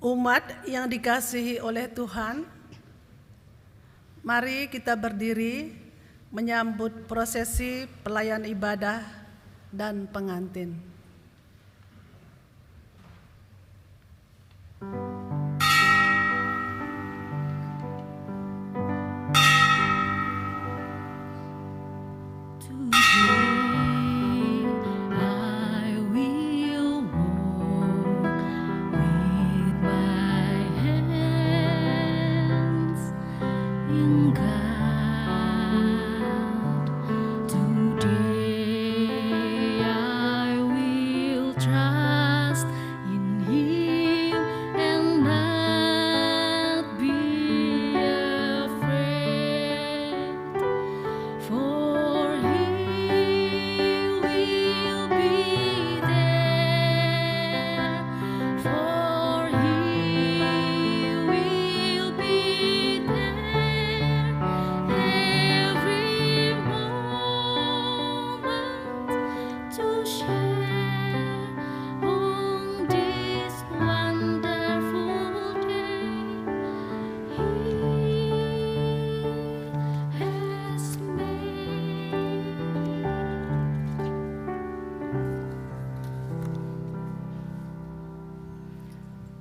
Umat yang dikasihi oleh Tuhan, mari kita berdiri menyambut prosesi pelayan ibadah dan pengantin.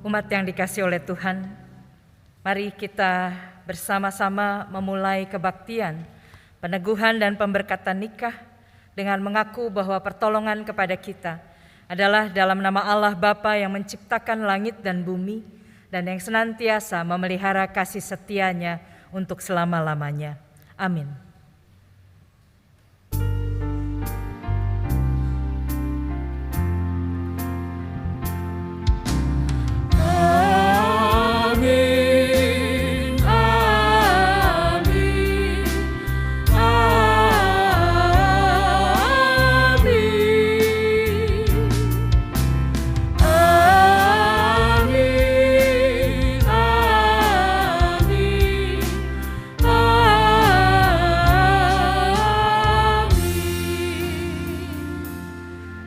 Umat yang dikasihi oleh Tuhan, mari kita bersama-sama memulai kebaktian, peneguhan dan pemberkatan nikah dengan mengaku bahwa pertolongan kepada kita adalah dalam nama Allah Bapa yang menciptakan langit dan bumi dan yang senantiasa memelihara kasih setianya untuk selama-lamanya. Amin.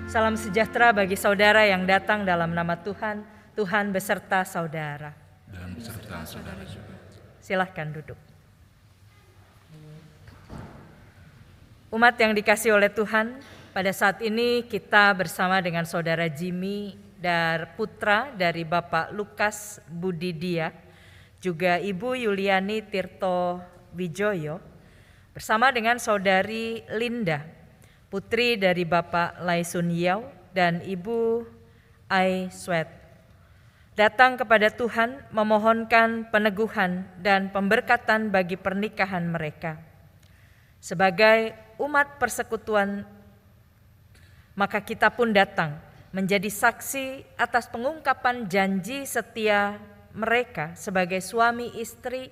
Salam sejahtera bagi saudara yang datang dalam nama Tuhan, Tuhan beserta saudara. Dan beserta saudara juga. Silahkan duduk. Umat yang dikasihi oleh Tuhan, pada saat ini kita bersama dengan saudara Jimmy dan putra dari Bapak Lukas Budidia, juga Ibu Yuliani Tirto Wijoyo, bersama dengan saudari Linda, putri dari Bapak Lai Sun Yao dan Ibu Ai Swet, datang kepada Tuhan memohonkan peneguhan dan pemberkatan bagi pernikahan mereka. Sebagai umat persekutuan, maka kita pun datang menjadi saksi atas pengungkapan janji setia mereka sebagai suami istri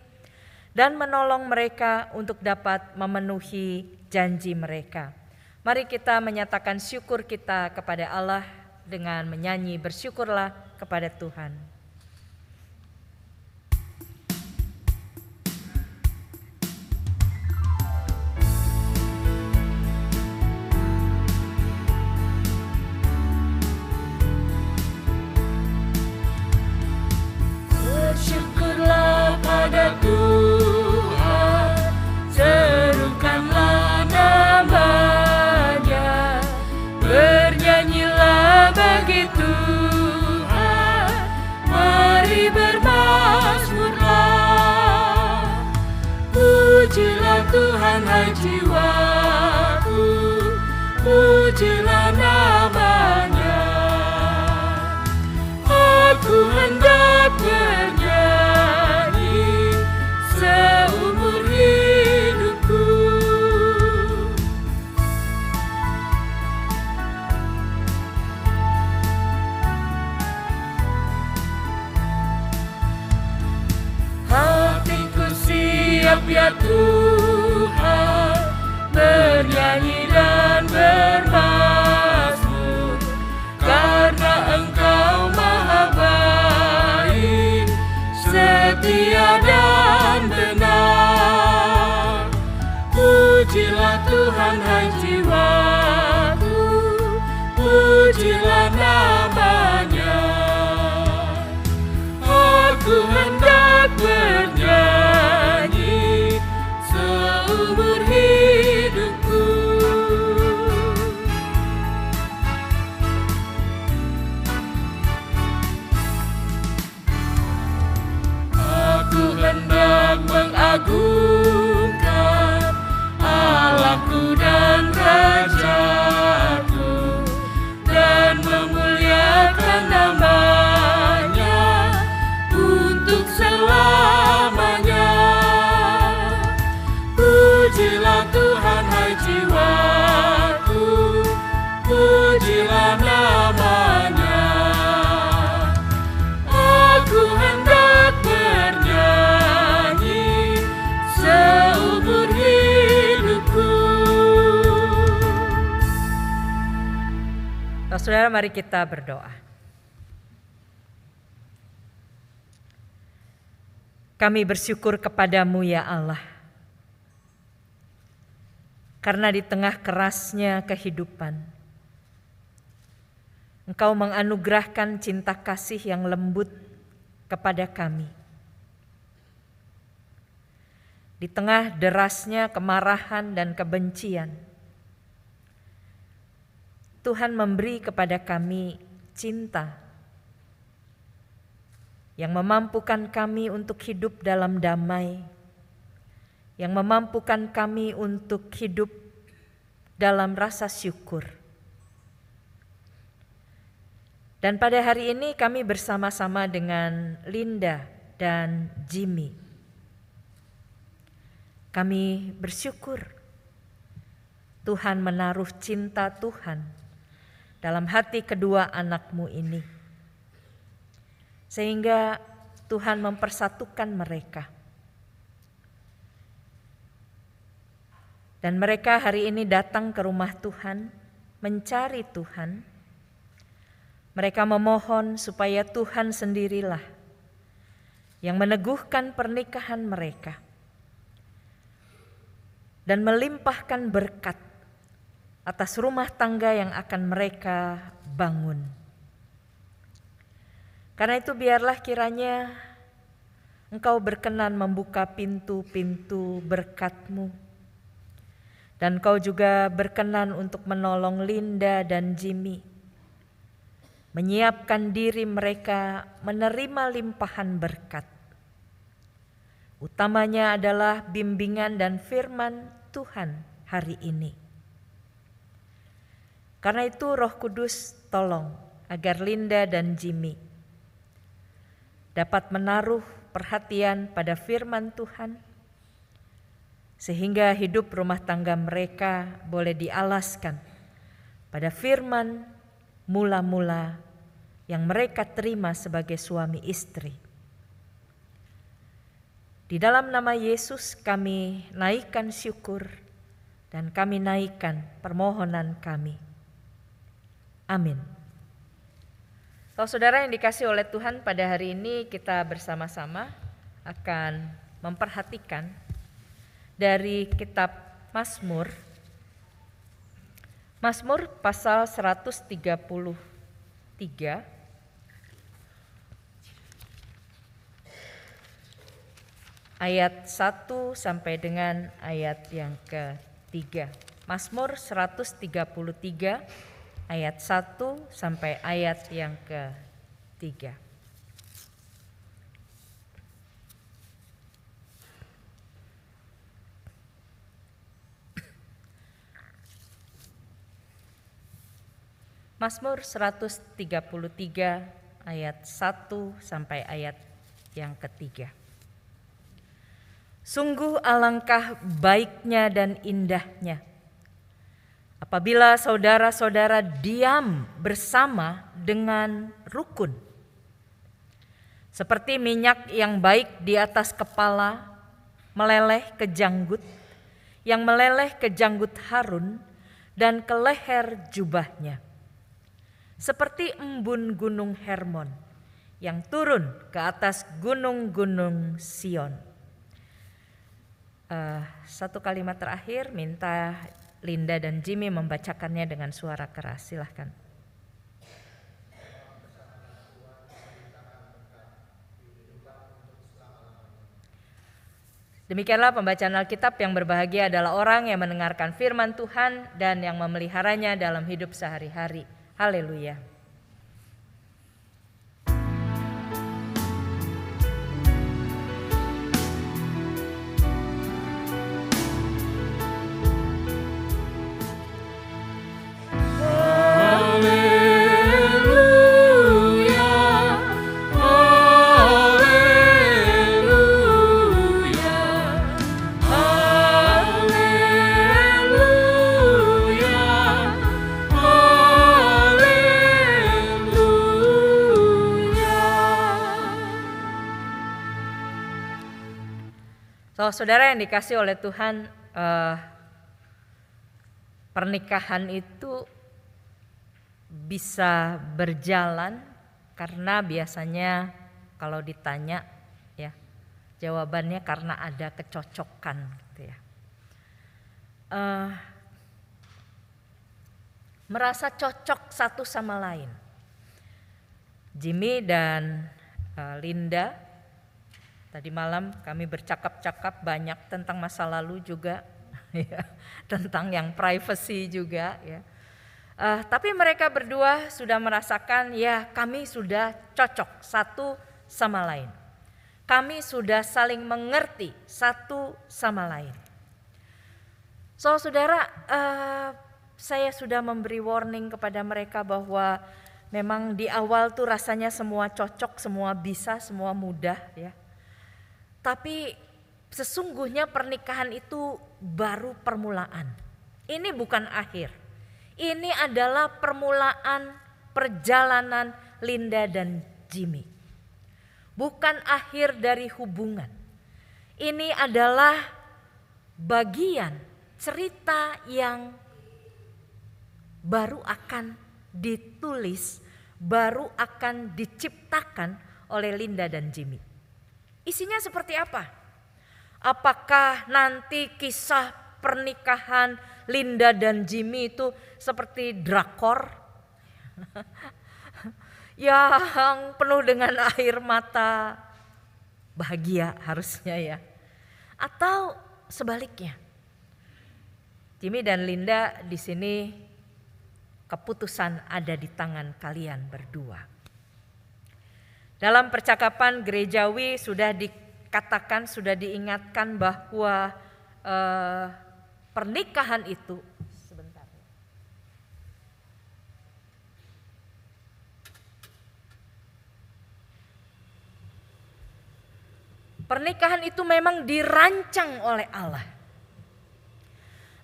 dan menolong mereka untuk dapat memenuhi janji mereka. Mari kita menyatakan syukur kita kepada Allah dengan menyanyi bersyukurlah kepada Tuhan. Bersyukurlah pada Tuhan, serukanlah nama-Nya, bernyanyilah bagi Tuhan, mari bermazmurlah. Pujilah Tuhan hai jiwaku, pujilah nama-Nya. Aku hendak bernyanyi seumur hidupku. Hatiku siap ya Tuhan, bernyanyi dan bermazmur, karena Engkau maha baik, setia dan benar. Pujilah Tuhan hai jiwaku, pujilah nama-Nya. agungkan Allahku dan Rajaku, dan memuliakan nama-Nya untuk selamanya. Pujilah Tuhan, hai jiwaku, pujilah nama-Nya. Aku hendak bernyanyi seumur hidupku. Saudara, mari kita berdoa. Kami bersyukur kepadamu ya Allah, karena di tengah kerasnya kehidupan, Engkau menganugerahkan cinta kasih yang lembut kepada kami. Di tengah derasnya kemarahan dan kebencian, Tuhan memberi kepada kami cinta yang memampukan kami untuk hidup dalam damai, yang memampukan kami untuk hidup dalam rasa syukur. Dan pada hari ini kami bersama-sama dengan Linda dan Jimmy. Kami bersyukur Tuhan menaruh cinta Tuhan dalam hati kedua anak-Mu ini, sehingga Tuhan mempersatukan mereka. Dan mereka hari ini datang ke rumah Tuhan, mencari Tuhan. Mereka memohon supaya Tuhan sendirilah yang meneguhkan pernikahan mereka dan melimpahkan berkat atas rumah tangga yang akan mereka bangun. Karena itu biarlah kiranya Engkau berkenan membuka pintu-pintu berkat-Mu, dan Engkau juga berkenan untuk menolong Linda dan Jimmy, menyiapkan diri mereka menerima limpahan berkat. Utamanya adalah bimbingan dan firman Tuhan hari ini. Karena itu Roh Kudus tolong agar Linda dan Jimmy dapat menaruh perhatian pada firman Tuhan, sehingga hidup rumah tangga mereka boleh dialaskan pada firman mula-mula yang mereka terima sebagai suami istri. Di dalam nama Yesus kami naikkan syukur dan kami naikkan permohonan kami. Amin. Saudara yang dikasihi oleh Tuhan, pada hari ini kita bersama-sama akan memperhatikan dari kitab Mazmur. Mazmur pasal 133 ayat 1 sampai dengan ayat yang ke-3. Mazmur 133 ayat 1 sampai ayat yang ke-3. Mazmur 133 ayat 1 sampai ayat yang ke-3. Sungguh alangkah baiknya dan indahnya apabila saudara-saudara diam bersama dengan rukun. Seperti minyak yang baik di atas kepala meleleh ke janggut, yang meleleh ke janggut Harun dan ke leher jubahnya. Seperti embun gunung Hermon yang turun ke atas gunung-gunung Sion. Satu kalimat terakhir, minta Linda dan Jimmy membacakannya dengan suara keras. Silahkan. Demikianlah pembacaan Alkitab. Yang berbahagia adalah orang yang mendengarkan firman Tuhan dan yang memeliharanya dalam hidup sehari-hari. Haleluya. So, saudara yang dikasih oleh Tuhan, pernikahan itu bisa berjalan karena biasanya kalau ditanya ya jawabannya karena ada kecocokan gitu ya. Merasa cocok satu sama lain. Jimmy dan Linda, tadi malam kami bercakap-cakap banyak tentang masa lalu juga, ya, tentang yang privacy juga. Ya. Tapi mereka berdua sudah merasakan ya kami sudah cocok satu sama lain. Kami sudah saling mengerti satu sama lain. So saudara, saya sudah memberi warning kepada mereka bahwa memang di awal tuh rasanya semua cocok, semua bisa, semua mudah ya. Tapi sesungguhnya pernikahan itu baru permulaan. Ini bukan akhir. Ini adalah permulaan perjalanan Linda dan Jimmy. Bukan akhir dari hubungan. Ini adalah bagian cerita yang baru akan ditulis, baru akan diciptakan oleh Linda dan Jimmy. Isinya seperti apa? Apakah nanti kisah pernikahan Linda dan Jimmy itu seperti drakor yang penuh dengan air mata bahagia harusnya ya, atau sebaliknya? Jimmy dan Linda di sini keputusan ada di tangan kalian berdua. Dalam percakapan gerejawi sudah dikatakan, sudah diingatkan bahwa pernikahan itu memang dirancang oleh Allah.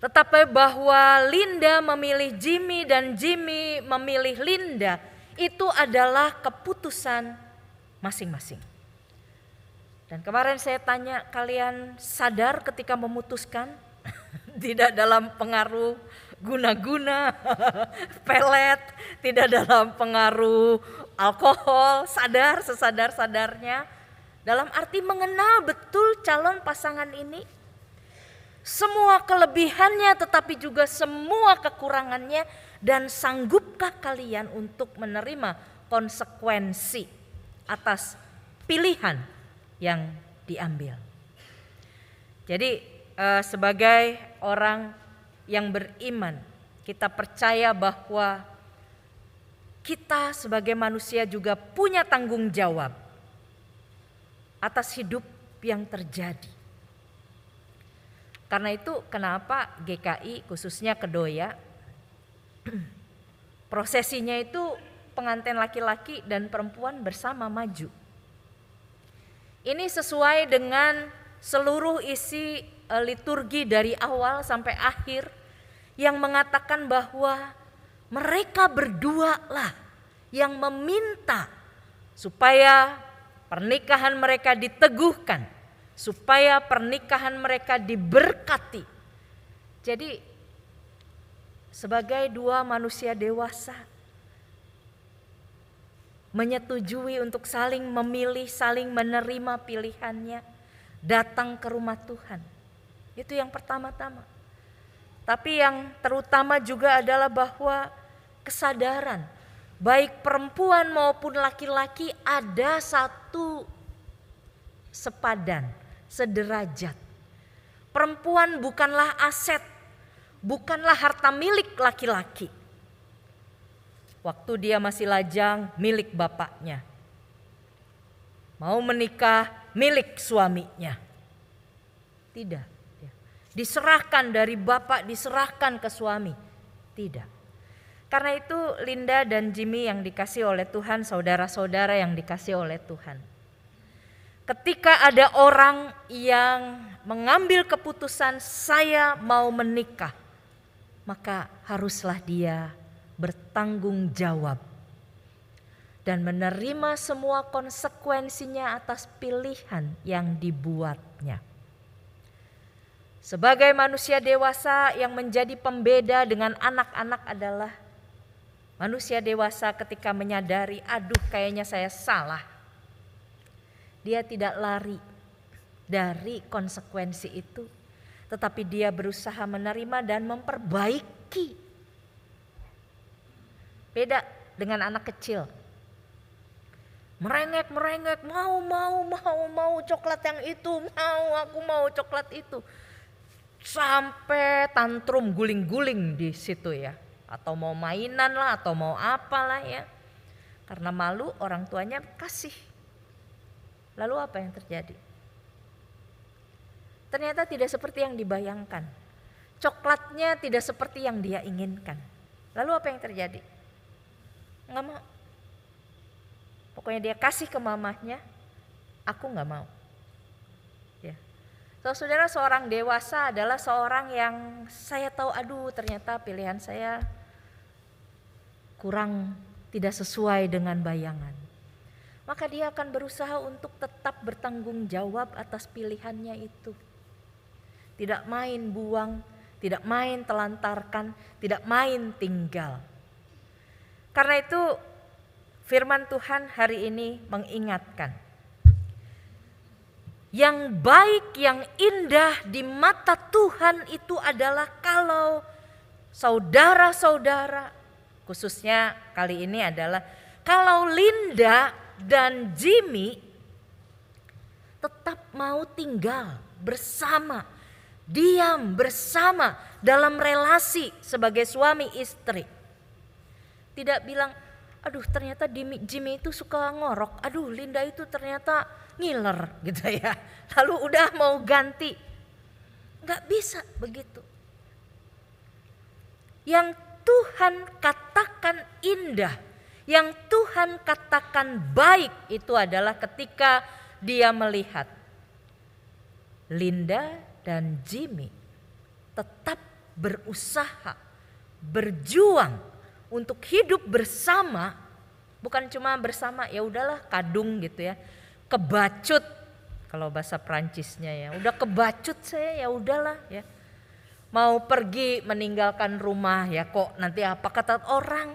Tetapi bahwa Linda memilih Jimmy dan Jimmy memilih Linda itu adalah keputusan masing-masing. Dan kemarin saya tanya, kalian sadar ketika memutuskan? Tidak dalam pengaruh guna-guna, pelet, tidak dalam pengaruh alkohol, sadar sesadar-sadarnya. Dalam arti mengenal betul calon pasangan ini. Semua kelebihannya tetapi juga semua kekurangannya. Dan sanggupkah kalian untuk menerima konsekuensi atas pilihan yang diambil. Jadi sebagai orang yang beriman, kita percaya bahwa kita sebagai manusia juga punya tanggung jawab atas hidup yang terjadi. Karena itu kenapa GKI khususnya Kedoya prosesinya itu pengantin laki-laki dan perempuan bersama maju. Ini sesuai dengan seluruh isi liturgi dari awal sampai akhir yang mengatakan bahwa mereka berdua lah yang meminta supaya pernikahan mereka diteguhkan, supaya pernikahan mereka diberkati. Jadi sebagai dua manusia dewasa menyetujui untuk saling memilih, saling menerima pilihannya, datang ke rumah Tuhan. Itu yang pertama-tama. Tapi yang terutama juga adalah bahwa kesadaran baik perempuan maupun laki-laki ada satu sepadan, sederajat. Perempuan bukanlah aset, bukanlah harta milik laki-laki. Waktu dia masih lajang, milik bapaknya. Mau menikah, milik suaminya. Tidak. Diserahkan dari bapak, diserahkan ke suami. Tidak. Karena itu Linda dan Jimmy yang dikasih oleh Tuhan, saudara-saudara yang dikasih oleh Tuhan. Ketika ada orang yang mengambil keputusan saya mau menikah, maka haruslah dia bertanggung jawab dan menerima semua konsekuensinya atas pilihan yang dibuatnya. Sebagai manusia dewasa, yang menjadi pembeda dengan anak-anak adalah manusia dewasa ketika menyadari, aduh kayaknya saya salah. Dia tidak lari dari konsekuensi itu, tetapi dia berusaha menerima dan memperbaiki. Beda dengan anak kecil. Merengek, mau coklat yang itu, aku mau coklat itu. Sampai tantrum guling-guling di situ ya. Atau mau mainan lah, atau mau apalah ya. Karena malu orang tuanya kasih. Lalu apa yang terjadi? Ternyata tidak seperti yang dibayangkan. Coklatnya tidak seperti yang dia inginkan. Lalu apa yang terjadi? Nggak mau. Pokoknya dia kasih ke mamahnya, aku nggak mau. Ya. Saudara, seorang dewasa adalah seorang yang saya tahu, aduh ternyata pilihan saya kurang tidak sesuai dengan bayangan. Maka dia akan berusaha untuk tetap bertanggung jawab atas pilihannya itu. Tidak main buang, tidak main telantarkan, tidak main tinggal. Karena itu firman Tuhan hari ini mengingatkan, yang baik, yang indah di mata Tuhan itu adalah kalau saudara-saudara, khususnya kali ini adalah kalau Linda dan Jimmy tetap mau tinggal bersama, diam bersama dalam relasi sebagai suami istri. Tidak bilang, aduh ternyata Jimmy itu suka ngorok, aduh Linda itu ternyata ngiler gitu ya. Lalu udah mau ganti. Gak bisa begitu. Yang Tuhan katakan indah, yang Tuhan katakan baik itu adalah ketika dia melihat Linda dan Jimmy tetap berusaha, berjuang untuk hidup bersama, bukan cuma bersama ya udahlah kadung gitu ya, kebacut kalau bahasa Prancisnya ya, udah kebacut saya ya udahlah ya, mau pergi meninggalkan rumah ya kok nanti apa kata orang,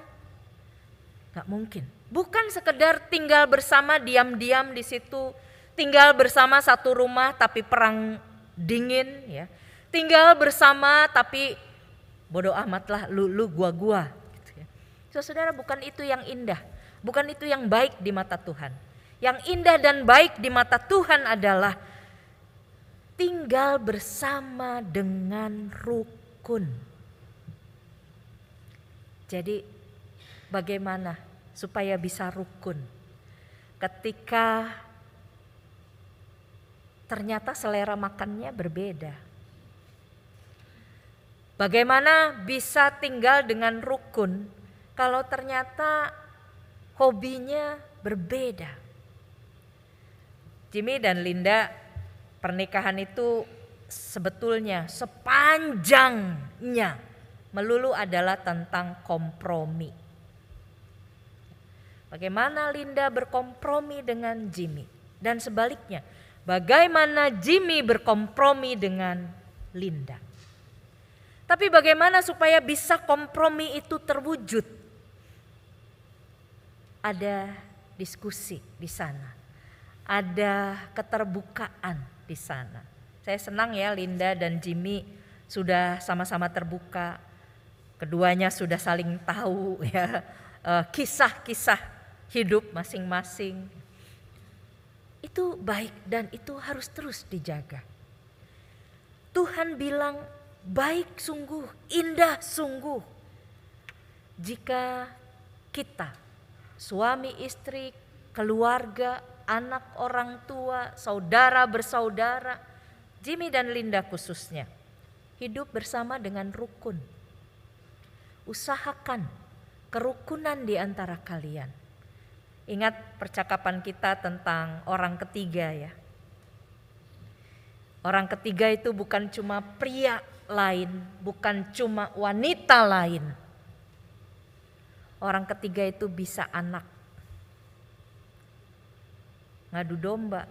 nggak mungkin. Bukan sekedar tinggal bersama diam-diam di situ, tinggal bersama satu rumah tapi perang dingin ya, tinggal bersama tapi bodoh amatlah lu gua. Saudara, bukan itu yang indah, bukan itu yang baik di mata Tuhan. Yang indah dan baik di mata Tuhan adalah tinggal bersama dengan rukun. Jadi bagaimana supaya bisa rukun ketika ternyata selera makannya berbeda? Bagaimana bisa tinggal dengan rukun kalau ternyata hobinya berbeda? Jimmy dan Linda, pernikahan itu sebetulnya sepanjangnya melulu adalah tentang kompromi. Bagaimana Linda berkompromi dengan Jimmy, dan sebaliknya bagaimana Jimmy berkompromi dengan Linda. Tapi bagaimana supaya bisa kompromi itu terwujud? Ada diskusi di sana, ada keterbukaan di sana. Saya senang ya Linda dan Jimmy sudah sama-sama terbuka, keduanya sudah saling tahu ya kisah-kisah hidup masing-masing. Itu baik dan itu harus terus dijaga. Tuhan bilang baik sungguh, indah sungguh jika kita, suami istri, keluarga, anak orang tua, saudara bersaudara, Jimmy dan Linda khususnya, hidup bersama dengan rukun. Usahakan kerukunan di antara kalian. Ingat percakapan kita tentang orang ketiga ya. Orang ketiga itu bukan cuma pria lain, bukan cuma wanita lain. Orang ketiga itu bisa anak. Ngadu domba.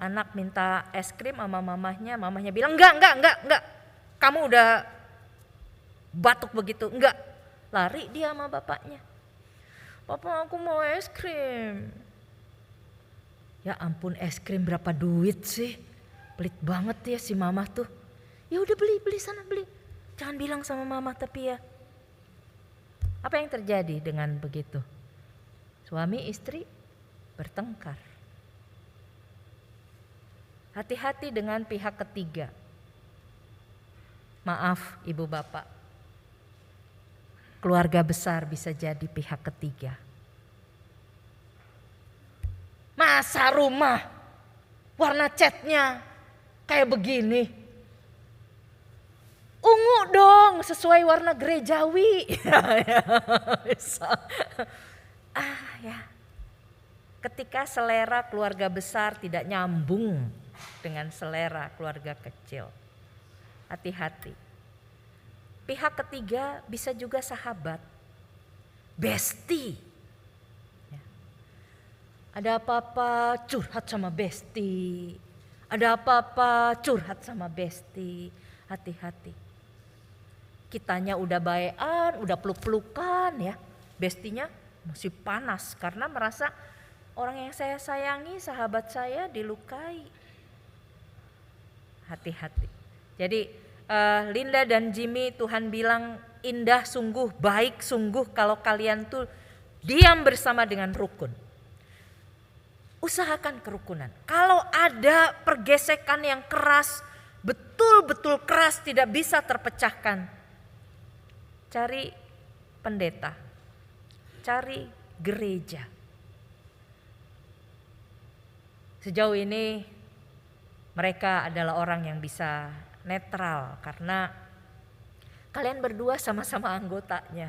Anak minta es krim sama mamahnya bilang enggak. Kamu udah batuk begitu, enggak. Lari dia sama bapaknya. Papa, aku mau es krim. Ya ampun, es krim berapa duit sih? Pelit banget ya si mama tuh. Ya udah beli sana beli. Jangan bilang sama mama tapi ya. Apa yang terjadi dengan begitu? Suami istri bertengkar. Hati-hati dengan pihak ketiga. Maaf ibu bapak. Keluarga besar bisa jadi pihak ketiga. Masa rumah warna catnya kayak begini? Ungu dong, sesuai warna gerejawi. Ya. Ketika selera keluarga besar tidak nyambung dengan selera keluarga kecil, hati-hati. Pihak ketiga bisa juga sahabat, bestie. Ya. Ada apa-apa curhat sama bestie. Ada apa-apa curhat sama bestie. Hati-hati. Kitanya udah baean, udah peluk-pelukan ya. Bestinya masih panas karena merasa orang yang saya sayangi, sahabat saya dilukai. Hati-hati. Jadi Linda dan Jimmy, Tuhan bilang indah sungguh, baik sungguh kalau kalian tuh diam bersama dengan rukun. Usahakan kerukunan. Kalau ada pergesekan yang keras, betul-betul keras, tidak bisa terpecahkan, cari pendeta, cari gereja. Sejauh ini mereka adalah orang yang bisa netral karena kalian berdua sama-sama anggotanya.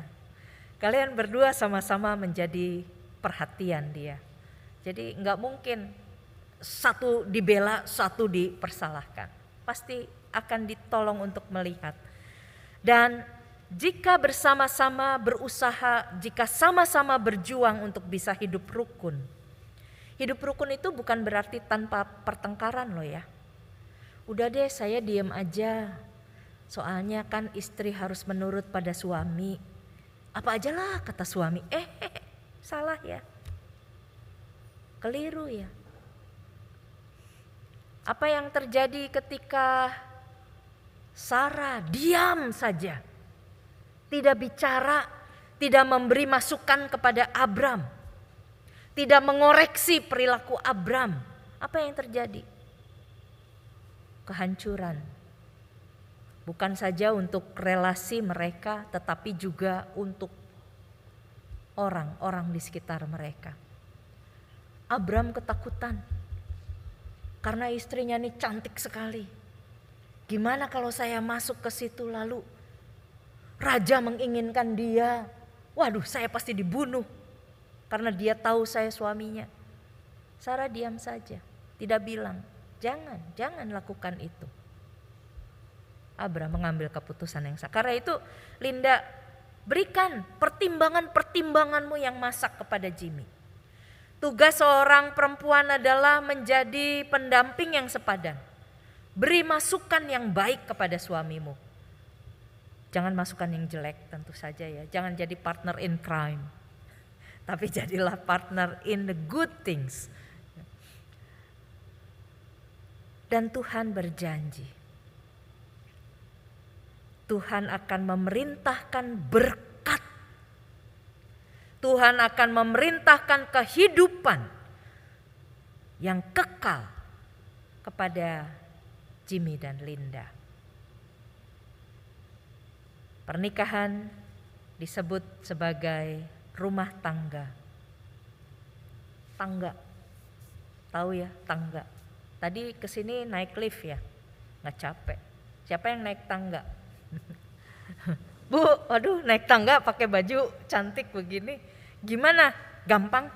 Kalian berdua sama-sama menjadi perhatian dia. Jadi nggak mungkin satu dibela, satu dipersalahkan. Pasti akan ditolong untuk melihat. Dan jika bersama-sama berusaha, jika sama-sama berjuang untuk bisa hidup rukun. Hidup rukun itu bukan berarti tanpa pertengkaran loh ya. Udah deh saya diam aja. Soalnya kan istri harus menurut pada suami. Apa aja lah kata suami. Salah ya. Keliru ya. Apa yang terjadi ketika Sarah diam saja. Tidak bicara, tidak memberi masukan kepada Abram. Tidak mengoreksi perilaku Abram. Apa yang terjadi? Kehancuran. Bukan saja untuk relasi mereka, tetapi juga untuk orang-orang di sekitar mereka. Abram ketakutan karena istrinya ini cantik sekali. Gimana kalau saya masuk ke situ lalu raja menginginkan dia? Waduh, saya pasti dibunuh karena dia tahu saya suaminya. Sarah diam saja, tidak bilang, jangan lakukan itu. Abram mengambil keputusan yang sah. Karena itu Linda, berikan pertimbangan-pertimbanganmu yang masak kepada Jimmy. Tugas seorang perempuan adalah menjadi pendamping yang sepadan. Beri masukan yang baik kepada suamimu. Jangan masukan yang jelek tentu saja ya. Jangan jadi partner in crime. Tapi jadilah partner in the good things. Dan Tuhan berjanji. Tuhan akan memerintahkan berkat. Tuhan akan memerintahkan kehidupan yang kekal kepada Jimmy dan Linda. Pernikahan disebut sebagai rumah tangga. Tangga, tahu ya tangga. Tadi kesini naik lift ya, nggak capek. Siapa yang naik tangga? Bu, waduh naik tangga pakai baju cantik begini. Gimana? Gampang?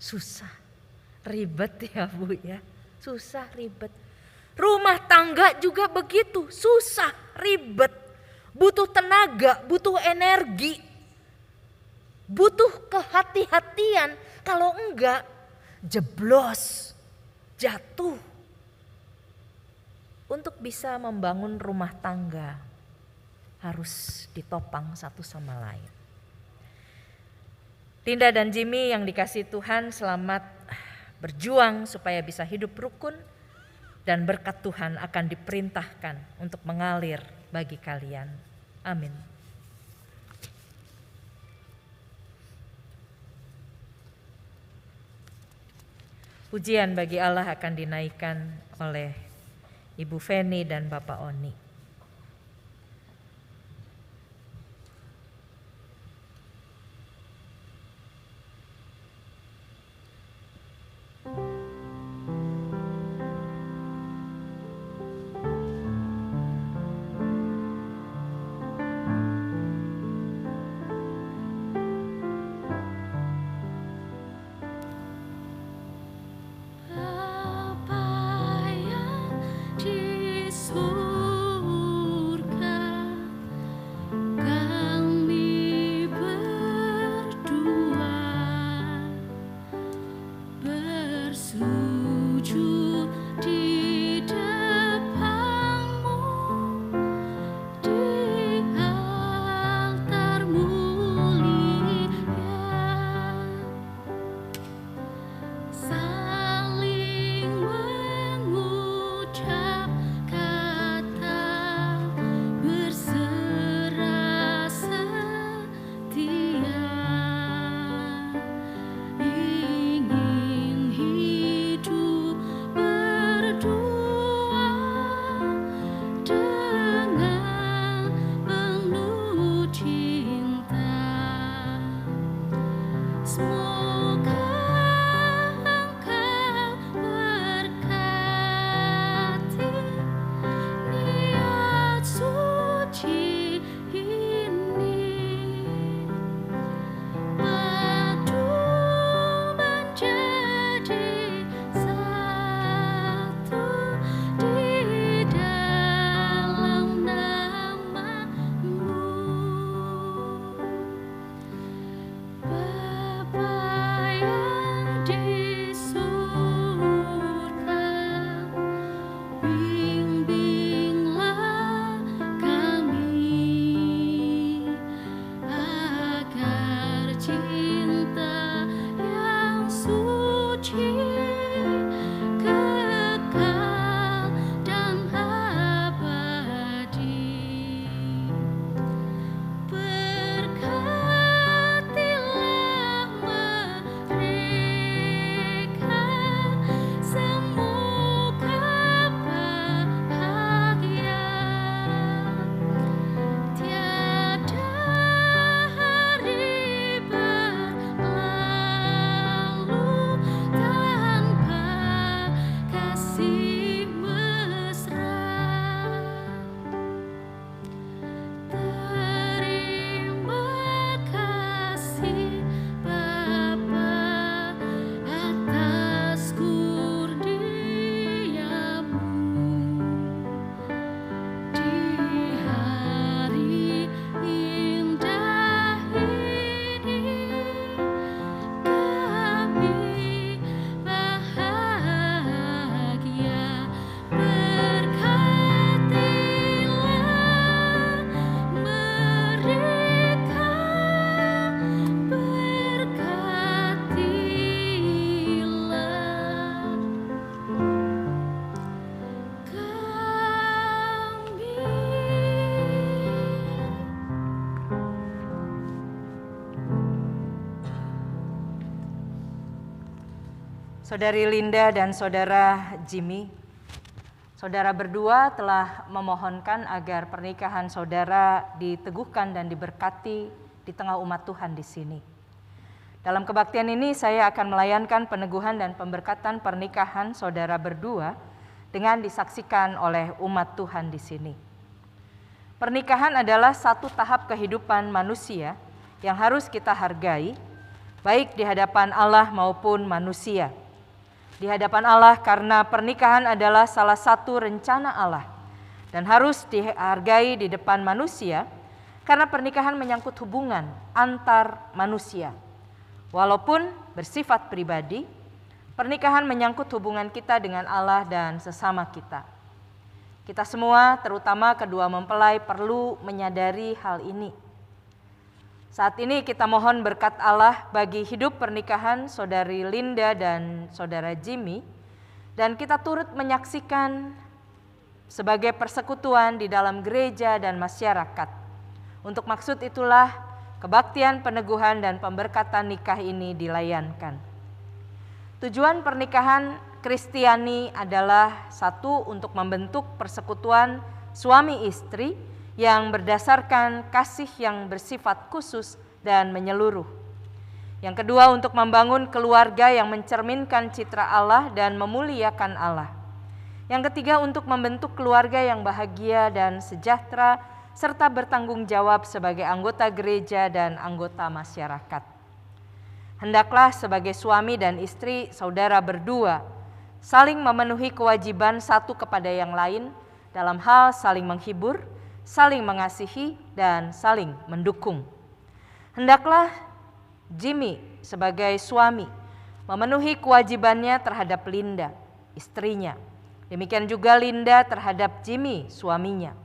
Susah, ribet ya Bu ya. Susah, ribet. Rumah tangga juga begitu, susah, ribet. Butuh tenaga, butuh energi. Butuh kehati-hatian. Kalau enggak, jeblos. jatuh untuk bisa membangun rumah tangga harus ditopang satu sama lain. Linda dan Jimmy yang dikasihi Tuhan, selamat berjuang supaya bisa hidup rukun dan berkat Tuhan akan diperintahkan untuk mengalir bagi kalian. Amin. Pujian bagi Allah akan dinaikkan oleh Ibu Feni dan Bapak Oni. Saudari Linda dan Saudara Jimmy, saudara berdua telah memohonkan agar pernikahan saudara diteguhkan dan diberkati di tengah umat Tuhan di sini. Dalam kebaktian ini saya akan melayankan peneguhan dan pemberkatan pernikahan saudara berdua dengan disaksikan oleh umat Tuhan di sini. Pernikahan adalah satu tahap kehidupan manusia yang harus kita hargai, baik di hadapan Allah maupun manusia. Di hadapan Allah karena pernikahan adalah salah satu rencana Allah dan harus dihargai di depan manusia karena pernikahan menyangkut hubungan antar manusia. Walaupun bersifat pribadi, Pernikahan menyangkut hubungan kita dengan Allah dan sesama kita. Kita semua, terutama kedua mempelai, perlu menyadari hal ini. Saat ini kita mohon berkat Allah bagi hidup pernikahan Saudari Linda dan Saudara Jimmy, dan kita turut menyaksikan sebagai persekutuan di dalam gereja dan masyarakat. Untuk maksud itulah kebaktian peneguhan dan pemberkatan nikah ini dilayankan. Tujuan pernikahan Kristiani adalah satu, untuk membentuk persekutuan suami istri yang berdasarkan kasih yang bersifat khusus dan menyeluruh. Yang kedua, untuk membangun keluarga yang mencerminkan citra Allah dan memuliakan Allah. Yang ketiga, untuk membentuk keluarga yang bahagia dan sejahtera serta bertanggung jawab sebagai anggota gereja dan anggota masyarakat. Hendaklah sebagai suami dan istri saudara berdua saling memenuhi kewajiban satu kepada yang lain dalam hal saling menghibur, saling mengasihi, dan saling mendukung. Hendaklah Jimmy sebagai suami memenuhi kewajibannya terhadap Linda, istrinya. Demikian juga Linda terhadap Jimmy, suaminya.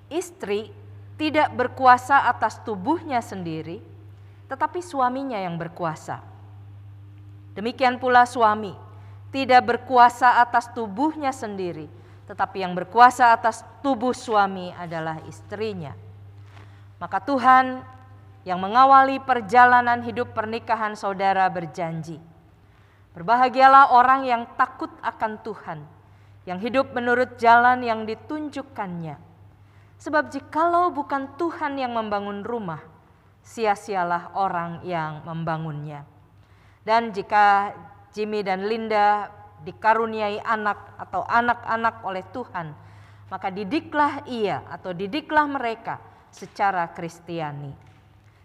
Istri tidak berkuasa atas tubuhnya sendiri, tetapi suaminya yang berkuasa. Demikian pula suami tidak berkuasa atas tubuhnya sendiri, tetapi yang berkuasa atas tubuh suami adalah istrinya. Maka Tuhan yang mengawali perjalanan hidup pernikahan saudara berjanji, berbahagialah orang yang takut akan Tuhan, yang hidup menurut jalan yang ditunjukkannya. Sebab jikalau bukan Tuhan yang membangun rumah, sia-sialah orang yang membangunnya. Dan jika Jimmy dan Linda dikaruniai anak atau anak-anak oleh Tuhan, maka didiklah ia atau didiklah mereka secara Kristiani.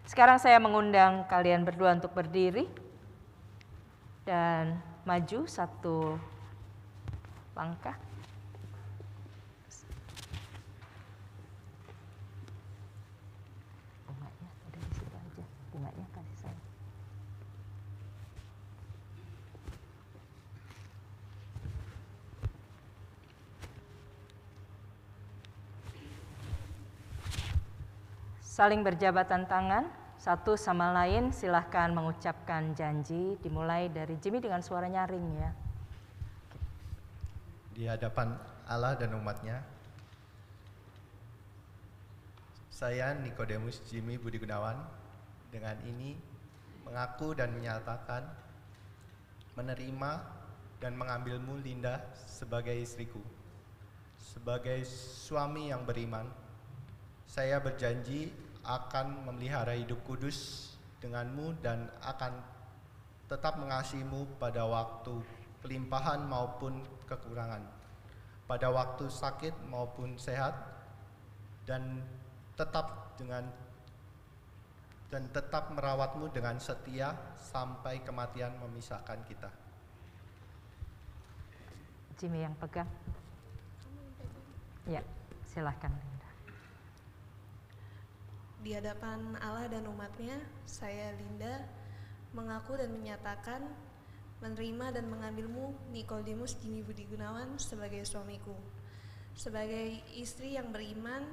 Sekarang saya mengundang kalian berdua untuk berdiri dan maju satu langkah. Bunganya kasih saya. Saling berjabatan tangan, satu sama lain, silahkan mengucapkan janji, dimulai dari Jimmy dengan suara nyaring ya. Di hadapan Allah dan umatnya, saya Nikodemus Jimmy Budi Gunawan dengan ini mengaku dan menyatakan menerima dan mengambilmu Linda sebagai istriku. Sebagai suami yang beriman, saya berjanji akan memelihara hidup kudus denganmu dan akan tetap mengasihimu pada waktu kelimpahan maupun kekurangan, pada waktu sakit maupun sehat, dan tetap merawatmu dengan setia sampai kematian memisahkan kita. Jimmy yang pegang. Ya, silahkan Linda. Di hadapan Allah dan umatnya, saya Linda mengaku dan menyatakan menerima dan mengambilmu Nikodemus Jimmy Budi Gunawan sebagai suamiku. Sebagai istri yang beriman,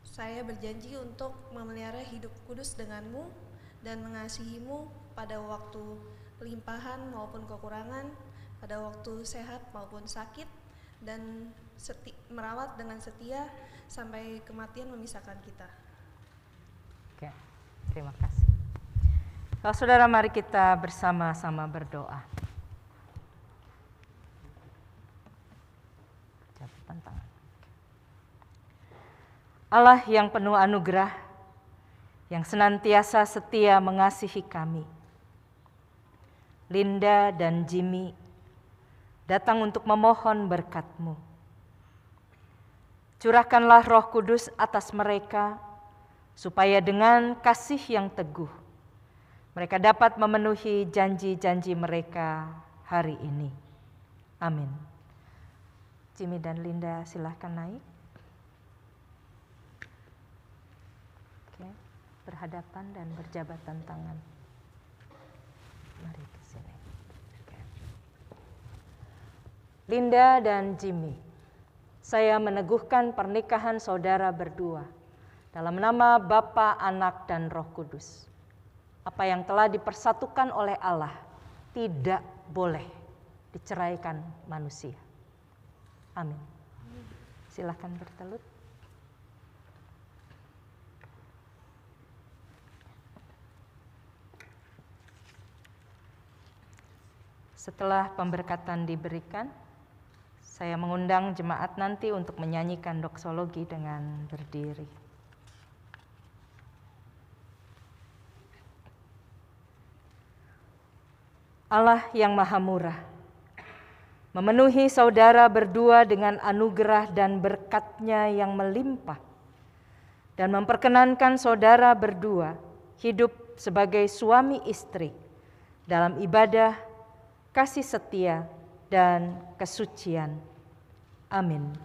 saya berjanji untuk memelihara hidup kudus denganmu dan mengasihimu pada waktu limpahan maupun kekurangan, pada waktu sehat maupun sakit, dan merawat dengan setia sampai kematian memisahkan kita. Oke, terima kasih. Kalau saudara, mari kita bersama-sama berdoa. Jabatan tangan. Allah yang penuh anugerah, yang senantiasa setia mengasihi kami, Linda dan Jimmy datang untuk memohon berkat-Mu. Curahkanlah Roh Kudus atas mereka, supaya dengan kasih yang teguh, mereka dapat memenuhi janji-janji mereka hari ini. Amin. Jimmy dan Linda silahkan naik. Oke, berhadapan dan berjabatan tangan. Mari ke sini. Linda dan Jimmy, saya meneguhkan pernikahan saudara berdua dalam nama Bapa, Anak, dan Roh Kudus. Apa yang telah dipersatukan oleh Allah tidak boleh diceraikan manusia. Amin. Silakan bertelut. Setelah pemberkatan diberikan, saya mengundang jemaat nanti untuk menyanyikan doksologi dengan berdiri. Allah yang Maha Murah, memenuhi saudara berdua dengan anugerah dan berkat-Nya yang melimpah, dan memperkenankan saudara berdua hidup sebagai suami istri dalam ibadah, kasih setia, dan kesucian. Amin.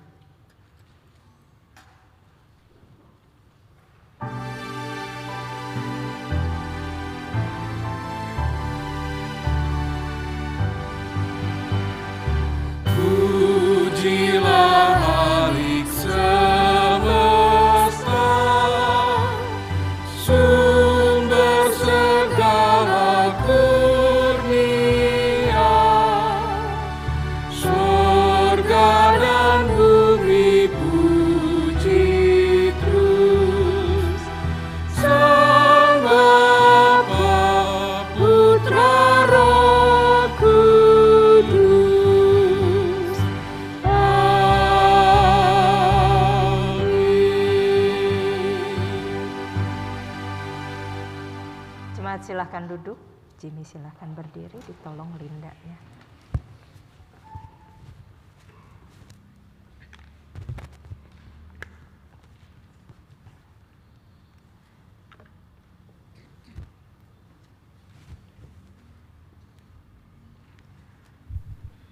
Pujilah Halik semesta, sumber segala kurnia, surga dan bumi puji terus, Sang Bapa, Putra, Roh Kudus. Jemaat silahkan duduk, Jimmy silahkan berdiri, ditolong Linda ya.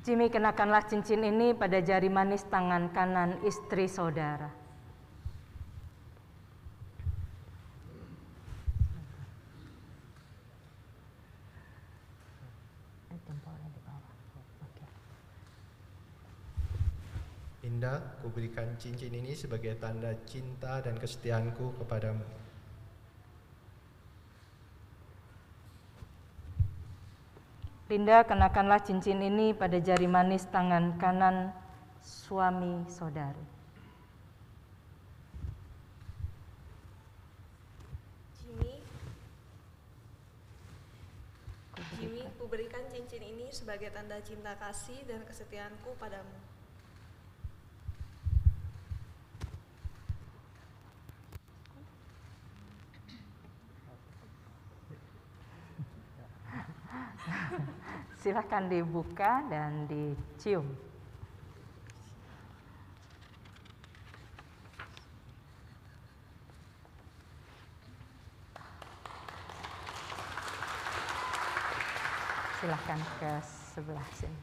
Jimmy, kenakanlah cincin ini pada jari manis tangan kanan istri saudara. Linda, kuberikan cincin ini sebagai tanda cinta dan kesetiaanku kepadamu. Linda, kenakanlah cincin ini pada jari manis tangan kanan suami saudari. Jimmy, kuberikan cincin ini sebagai tanda cinta kasih dan kesetiaanku padamu. Silakan dibuka dan dicium. Silakan ke sebelah sini.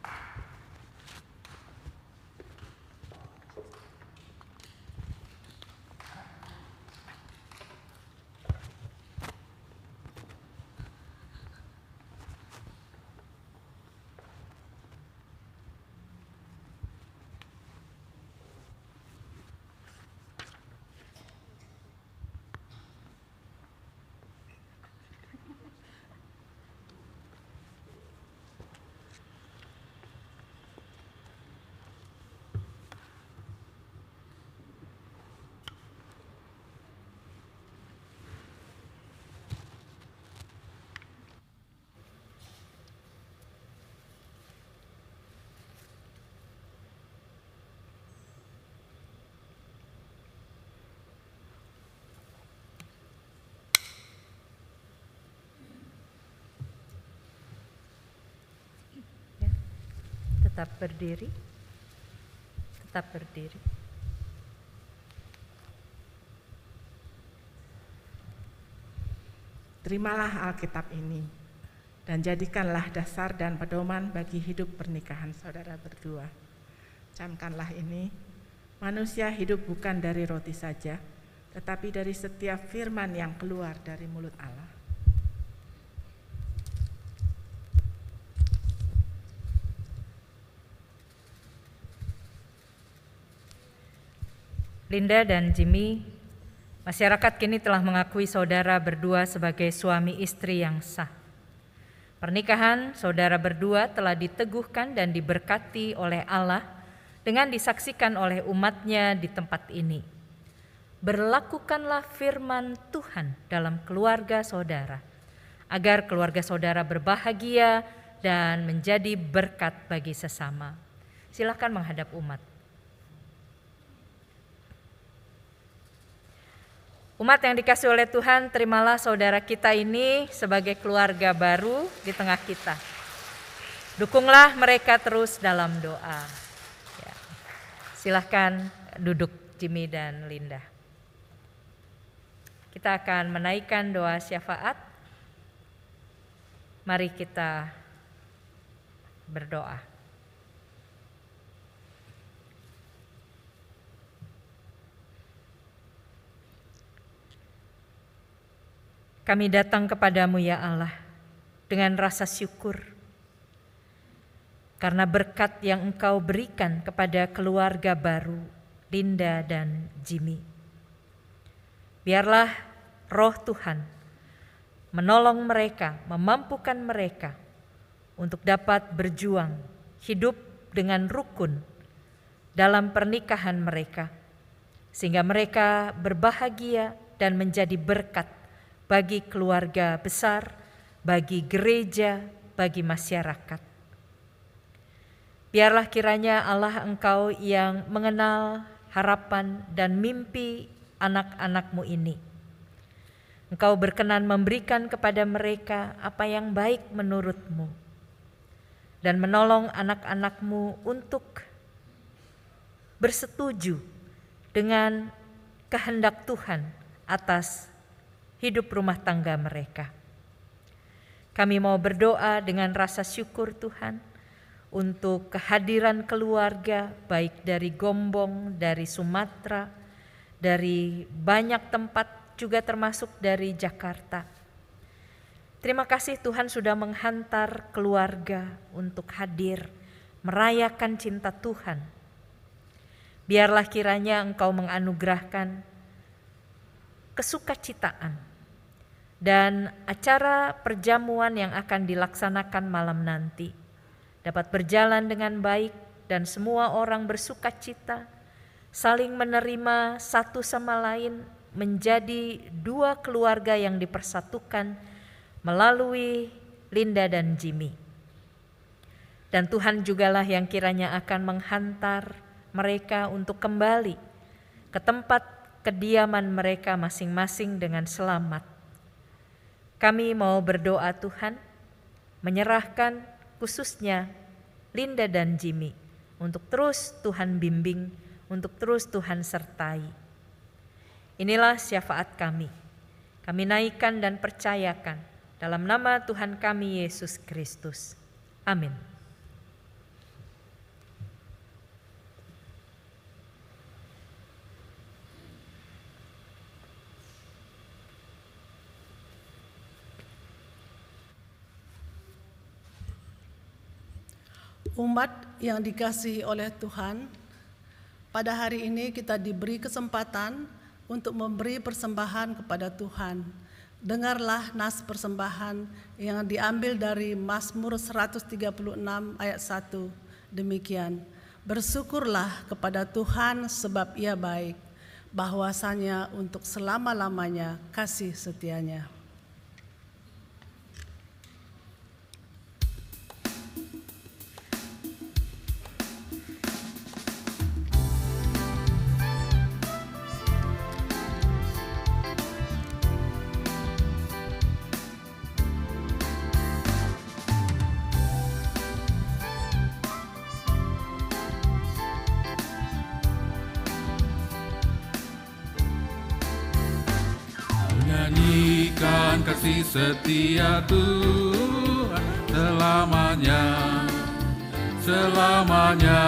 Tetap berdiri. Tetap berdiri. Terimalah Alkitab ini dan jadikanlah dasar dan pedoman bagi hidup pernikahan saudara berdua. Camkanlah ini, manusia hidup bukan dari roti saja, tetapi dari setiap firman yang keluar dari mulut Allah. Linda dan Jimmy, masyarakat kini telah mengakui saudara berdua sebagai suami istri yang sah. Pernikahan saudara berdua telah diteguhkan dan diberkati oleh Allah dengan disaksikan oleh umat-Nya di tempat ini. Berlakukanlah firman Tuhan dalam keluarga saudara, agar keluarga saudara berbahagia dan menjadi berkat bagi sesama. Silakan menghadap umat. Umat yang dikasihi oleh Tuhan, terimalah saudara kita ini sebagai keluarga baru di tengah kita. Dukunglah mereka terus dalam doa. Ya. Silahkan duduk Jimmy dan Linda. Kita akan menaikkan doa syafaat. Mari kita berdoa. Kami datang kepadamu ya Allah dengan rasa syukur karena berkat yang Engkau berikan kepada keluarga baru Linda dan Jimmy. Biarlah Roh Tuhan menolong mereka, memampukan mereka untuk dapat berjuang hidup dengan rukun dalam pernikahan mereka, sehingga mereka berbahagia dan menjadi berkat bagi keluarga besar, bagi gereja, bagi masyarakat. Biarlah kiranya Allah Engkau yang mengenal harapan dan mimpi anak-anak-Mu ini. Engkau berkenan memberikan kepada mereka apa yang baik menurut-Mu dan menolong anak-anak-Mu untuk bersetuju dengan kehendak Tuhan atas hidup rumah tangga mereka. Kami mau berdoa dengan rasa syukur Tuhan untuk kehadiran keluarga baik dari Gombong, dari Sumatera, dari banyak tempat juga termasuk dari Jakarta. Terima kasih Tuhan sudah menghantar keluarga untuk hadir merayakan cinta Tuhan. Biarlah kiranya Engkau menganugerahkan kesukacitaan dan acara perjamuan yang akan dilaksanakan malam nanti dapat berjalan dengan baik dan semua orang bersukacita, saling menerima satu sama lain menjadi dua keluarga yang dipersatukan melalui Linda dan Jimmy. Dan Tuhan jugalah yang kiranya akan menghantar mereka untuk kembali ke tempat kediaman mereka masing-masing dengan selamat. Kami mau berdoa Tuhan, menyerahkan khususnya Linda dan Jimmy untuk terus Tuhan bimbing, untuk terus Tuhan sertai. Inilah syafaat kami. Kami naikkan dan percayakan dalam nama Tuhan kami Yesus Kristus. Amin. Umat yang dikasihi oleh Tuhan, pada hari ini kita diberi kesempatan untuk memberi persembahan kepada Tuhan. Dengarlah nas persembahan yang diambil dari Mazmur 136 ayat 1. Demikian, bersyukurlah kepada Tuhan sebab Ia baik, bahwasanya untuk selama-lamanya kasih setianya. Nyanyikan kasih setia Tuhan selamanya, selamanya.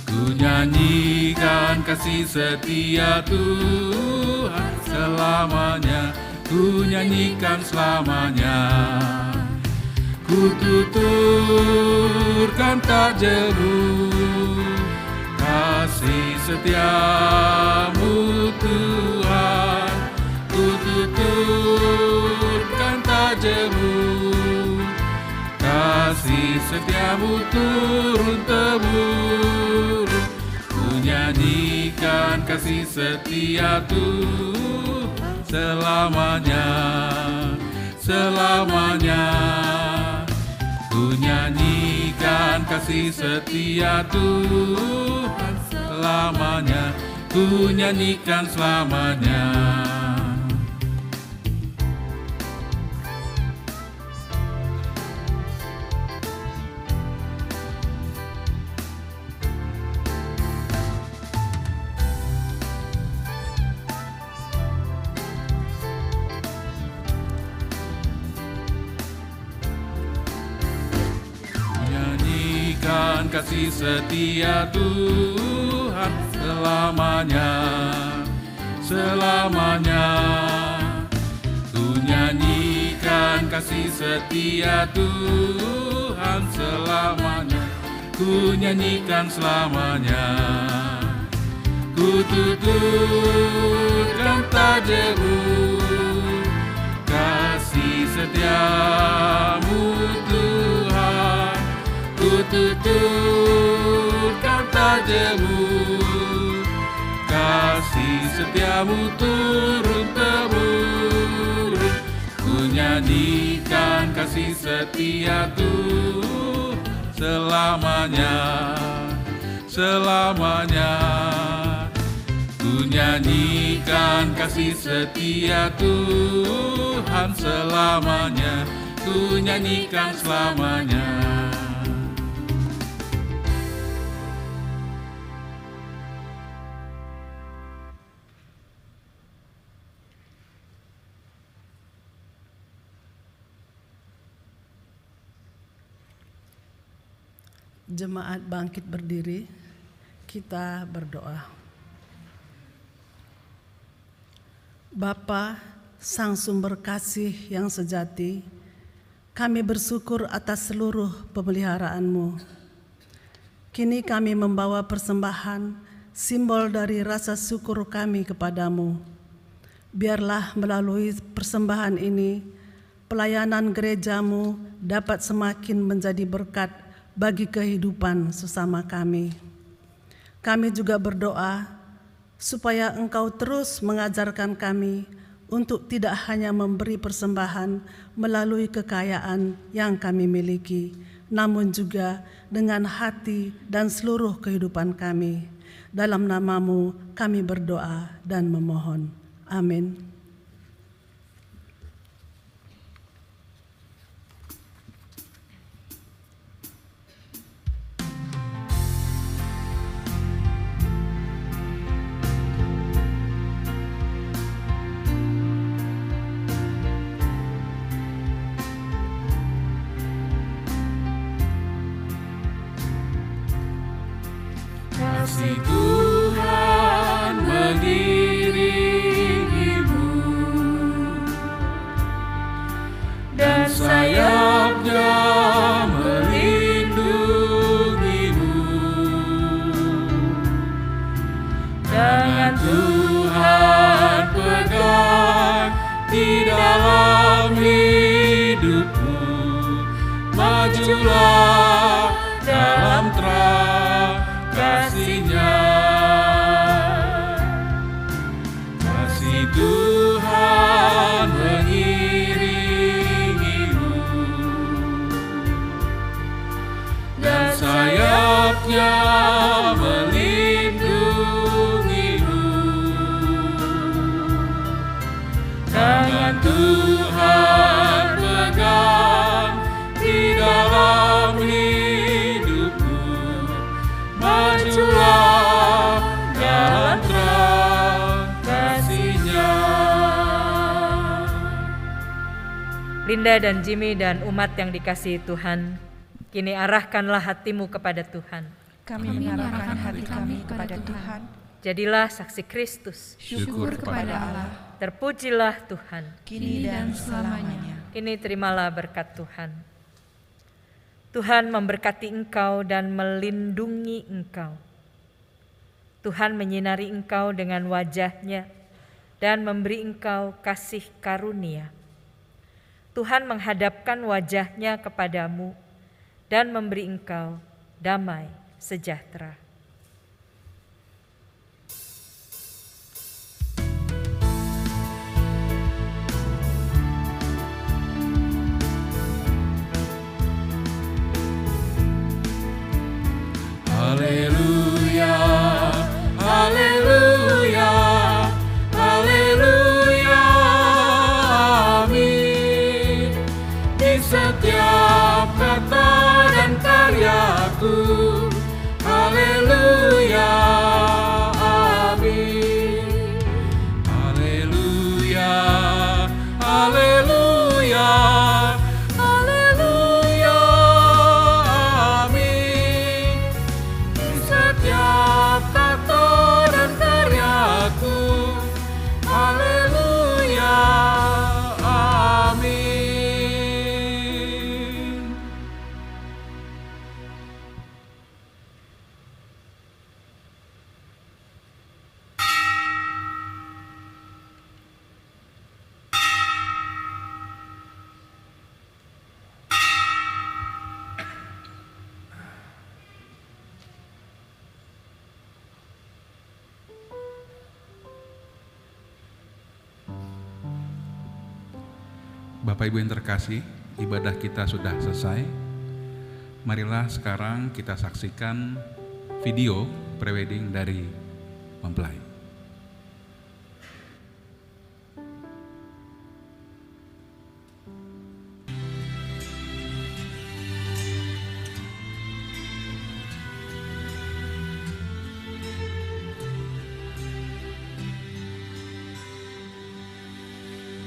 Ku nyanyikan kasih setia Tuhan selamanya, ku nyanyikan selamanya. Ku tuturkan tak jemu kasih setiamu Tuhan, ku tuturkan tajammu. Kasih setiamu turun-temurun, ku nyanyikan kasih setia Tuhan selamanya, selamanya. Ku nyanyikan kasih setia Tuhan selamanya, ku nyanyikan selamanya. Kasih setia Tuhan selamanya, selamanya. Ku nyanyikan kasih setia Tuhan selamanya, ku nyanyikan selamanya. Ku tuturkan tajammu, kasih setiamu Tuhan. Ku tuturkan tajammu, kasih setiamu turun-temurun. Ku nyanyikan kasih setia Tuhan selamanya, selamanya. Ku nyanyikan kasih setia Tuhan selamanya, ku nyanyikan selamanya. Jemaat bangkit berdiri, kita berdoa. Bapa, Sang Sumber Kasih yang sejati, kami bersyukur atas seluruh pemeliharaan-Mu. Kini kami membawa persembahan, simbol dari rasa syukur kami kepadamu. Biarlah melalui persembahan ini, pelayanan gerejamu dapat semakin menjadi berkat bagi kehidupan sesama kami. Kami juga berdoa supaya Engkau terus mengajarkan kami untuk tidak hanya memberi persembahan melalui kekayaan yang kami miliki, namun juga dengan hati dan seluruh kehidupan kami. Dalam nama-Mu kami berdoa dan memohon. Amin. Kasih Tuhan mengiringimu dan sayapnya melindungimu. Tangan Tuhan pegang di dalam hidupmu, majulah dalam terang kasih-Nya. Kasih Tuhan mengiringimu dan sayapnya melindungimu. Tangan Tuhan pegang di dalam hidupmu, majulah dalam terang kasih-Nya. Linda dan Jimmy dan umat yang dikasihi Tuhan, kini arahkanlah hatimu kepada Tuhan. Kami mengarahkan hati kami kepada Tuhan. Jadilah saksi Kristus. Syukur kepada Allah. Terpujilah Tuhan. Kini dan selamanya. Kini terimalah berkat Tuhan. Tuhan memberkati engkau dan melindungi engkau. Tuhan menyinari engkau dengan wajah-Nya dan memberi engkau kasih karunia. Tuhan menghadapkan wajah-Nya kepadamu dan memberi engkau damai sejahtera. Haleluya, haleluya, haleluya, amin. Di setiap kata dan karyaku, haleluya, amin. Haleluya, haleluya, haleluya, amin. Di setiap kata dan karyaku, haleluya, amin. Bapak Ibu yang terkasih, ibadah kita sudah selesai. Marilah sekarang kita saksikan video prewedding dari mempelai.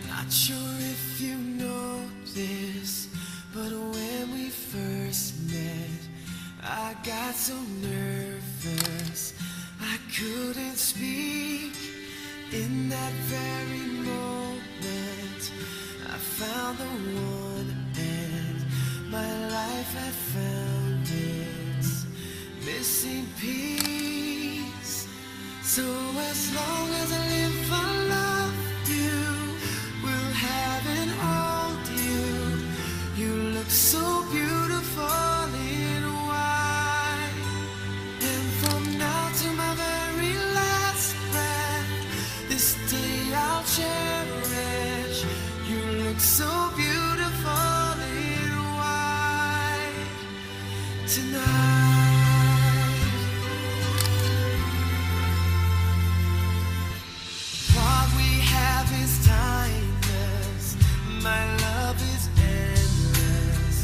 Not sure if you know this, but when we first met, I got so nervous I couldn't speak. In that very moment, I found the one, and my life had found its missing piece. So as long as I live, I love you. Will have and hold you. You look so beautiful in white. And from now to my very last breath, this day I'll cherish. You look so beautiful in white tonight. What we have is timeless. My love is endless.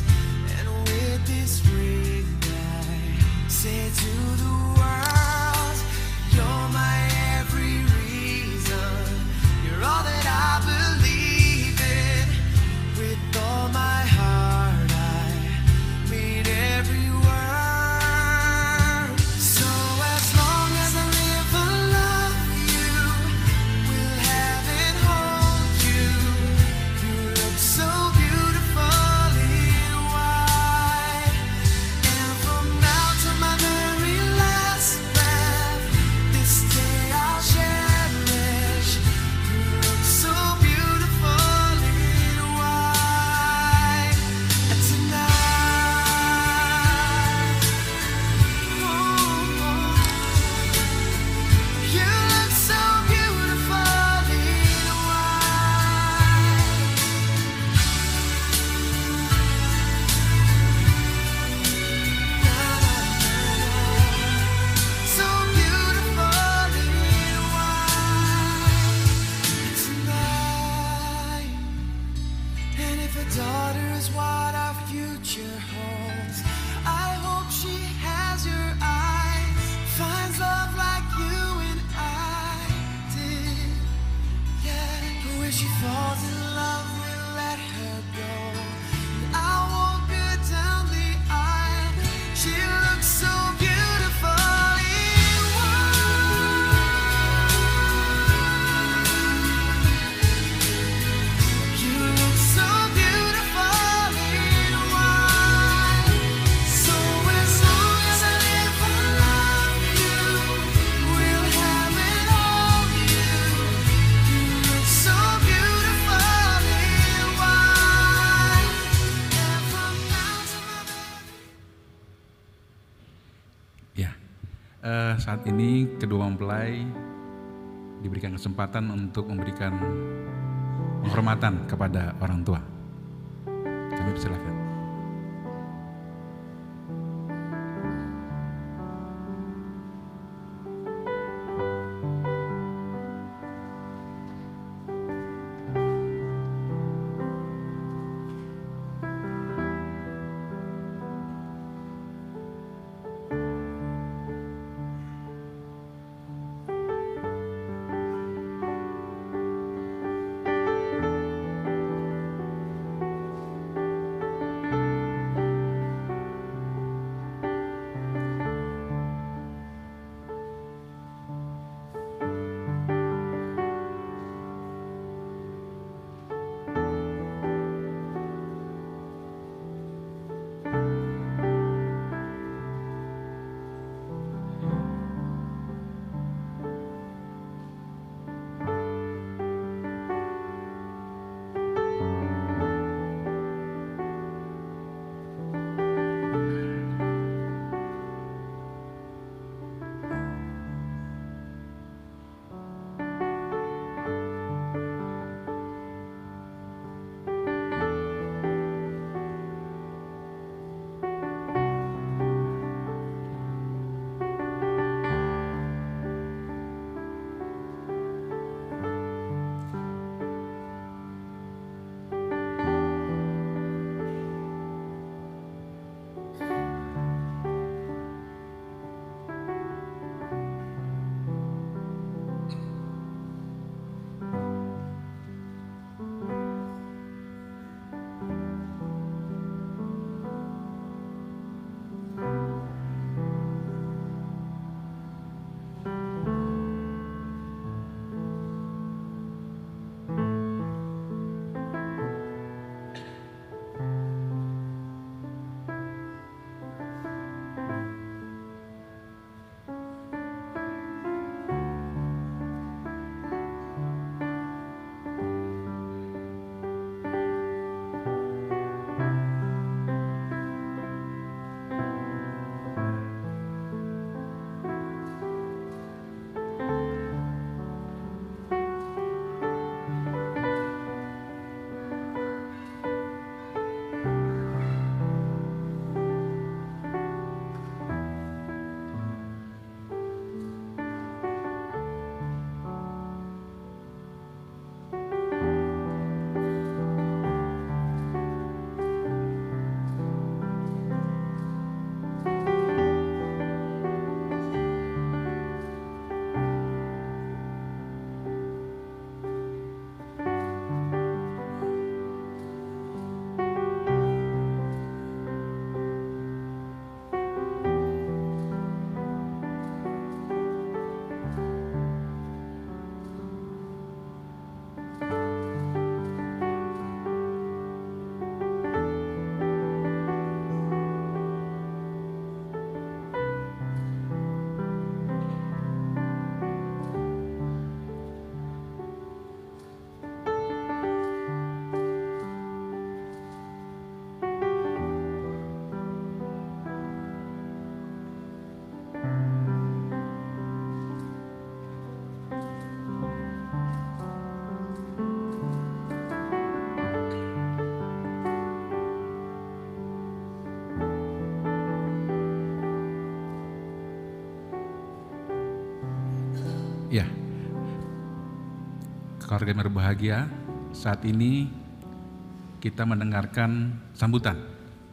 And with this ring I say to the world, you're my every reason. You're all that I believe in. With all my heart I mean every word. So as long as I live, I love you. Will have and hold you. You look so beautiful in white. And from now to my very last breath, this day I'll cherish. You look so beautiful in white tonight. You look so beautiful in white. So beautiful in white tonight. And if a daughter is what our future holds, I hope she has your eyes, finds love like you and I did. Yeah, but when she falls in love, we'll let her go. I won't go down the aisle. She looks so beautiful in white. You look so beautiful in white. So as long as I live, I love you. saat ini kedua mempelai diberikan kesempatan untuk memberikan penghormatan kepada orang tua. Kami persilakan. Ya, keluarga yang berbahagia, saat ini kita mendengarkan sambutan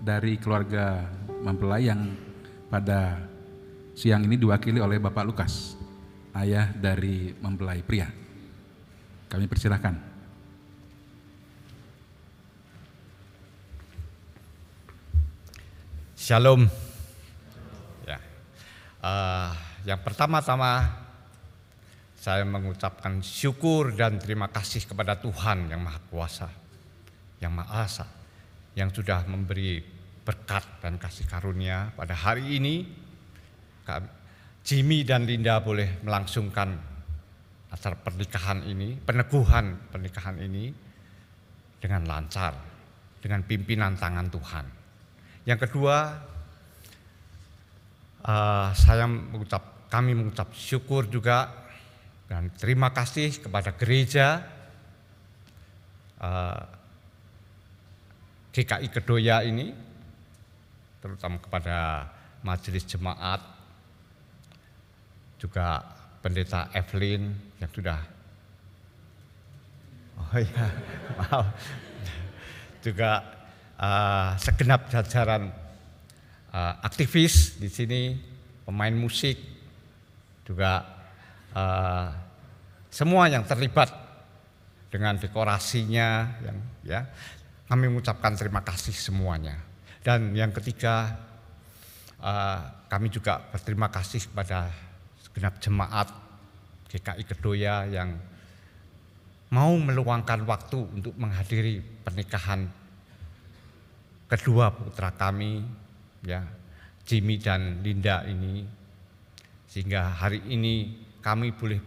dari keluarga mempelai yang pada siang ini diwakili oleh Bapak Lukas, ayah dari mempelai pria. Kami persilahkan. Shalom. Ya. Yang pertama-tama saya mengucapkan syukur dan terima kasih kepada Tuhan yang Maha Kuasa, yang Maha Esa, yang sudah memberi berkat dan kasih karunia pada hari ini. Jimmy dan Linda boleh melangsungkan acara pernikahan ini, peneguhan pernikahan ini dengan lancar, dengan pimpinan tangan Tuhan. Yang kedua, saya mengucap kami mengucap syukur juga dan terima kasih kepada gereja GKI Kedoya ini, terutama kepada majelis jemaat, juga pendeta Evelyn yang sudah, maaf, juga segenap jajaran aktivis di sini, pemain musik, juga semua yang terlibat dengan dekorasinya, yang ya kami mengucapkan terima kasih semuanya. Dan yang ketiga, kami juga berterima kasih kepada segenap jemaat GKI Kedoya yang mau meluangkan waktu untuk menghadiri pernikahan kedua putra kami, ya, Jimmy dan Linda ini, sehingga hari ini kami boleh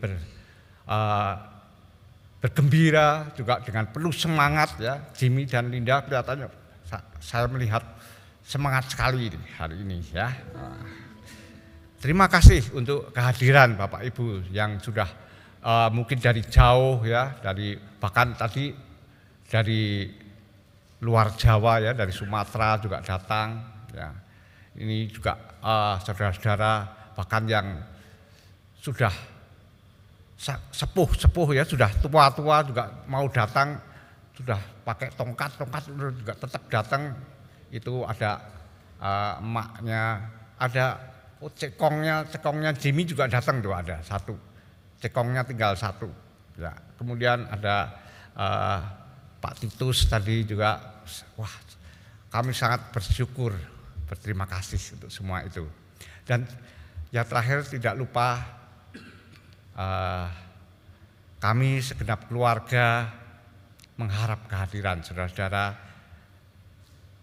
bergembira juga dengan penuh semangat, ya. Jimmy dan Linda kelihatannya saya melihat semangat sekali hari ini, ya. Terima kasih untuk kehadiran Bapak Ibu yang sudah mungkin dari jauh, ya, bahkan tadi dari luar Jawa, ya, dari Sumatera juga datang, ya. Ini juga saudara-saudara bahkan yang sudah sepuh, ya, sudah tua-tua juga mau datang, sudah pakai tongkat juga tetap datang. Itu ada emaknya, ada cekongnya Jimmy juga datang tuh, ada satu, cekongnya tinggal satu, ya. Kemudian ada Pak Titus tadi juga. Wah, kami sangat bersyukur, berterima kasih untuk semua itu. Dan yang terakhir tidak lupa, kami segenap keluarga mengharap kehadiran saudara-saudara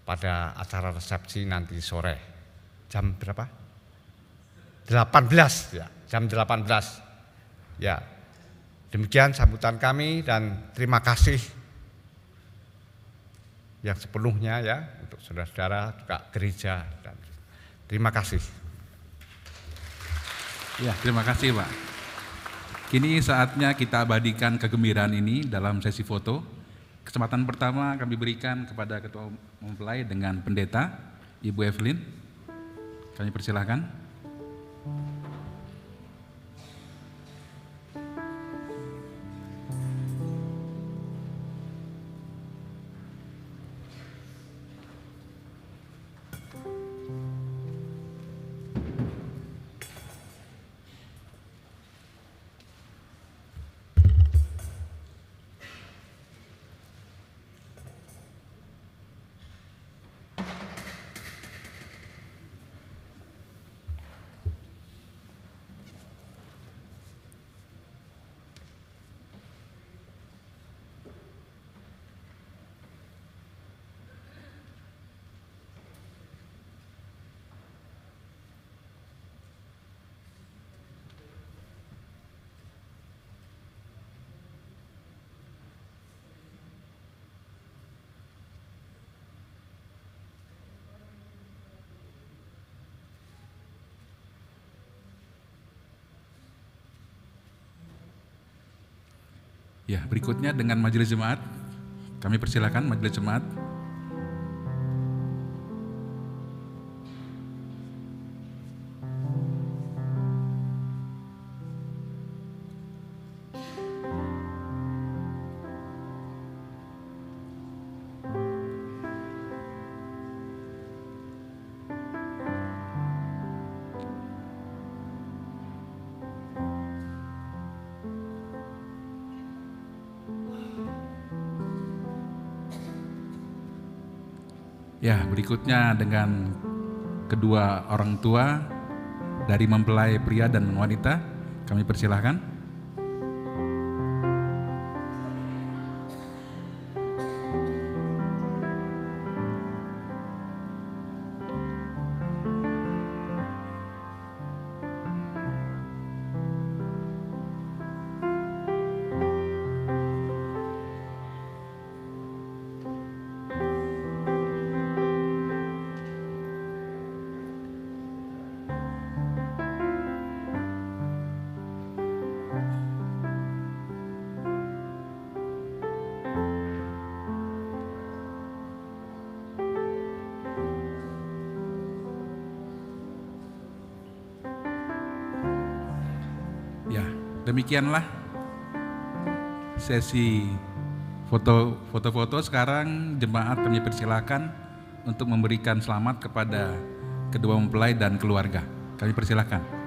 pada acara resepsi nanti sore. Jam berapa? 18, ya, jam 18. Ya, demikian sambutan kami dan terima kasih yang sepenuhnya, ya, untuk saudara-saudara juga gereja, dan terima kasih. Ya, terima kasih Pak. Kini saatnya kita abadikan kegembiraan ini dalam sesi foto. Kesempatan pertama kami berikan kepada Ketua Mempelai dengan Pendeta Ibu Evelyn. Kami persilahkan. Ya, berikutnya dengan majelis jemaat. Kami persilakan majelis jemaat. Ya, berikutnya dengan kedua orang tua dari mempelai pria dan wanita, kami persilahkan. Demikianlah sesi foto-foto. Sekarang jemaat kami persilakan untuk memberikan selamat kepada kedua mempelai dan keluarga. Kami persilakan.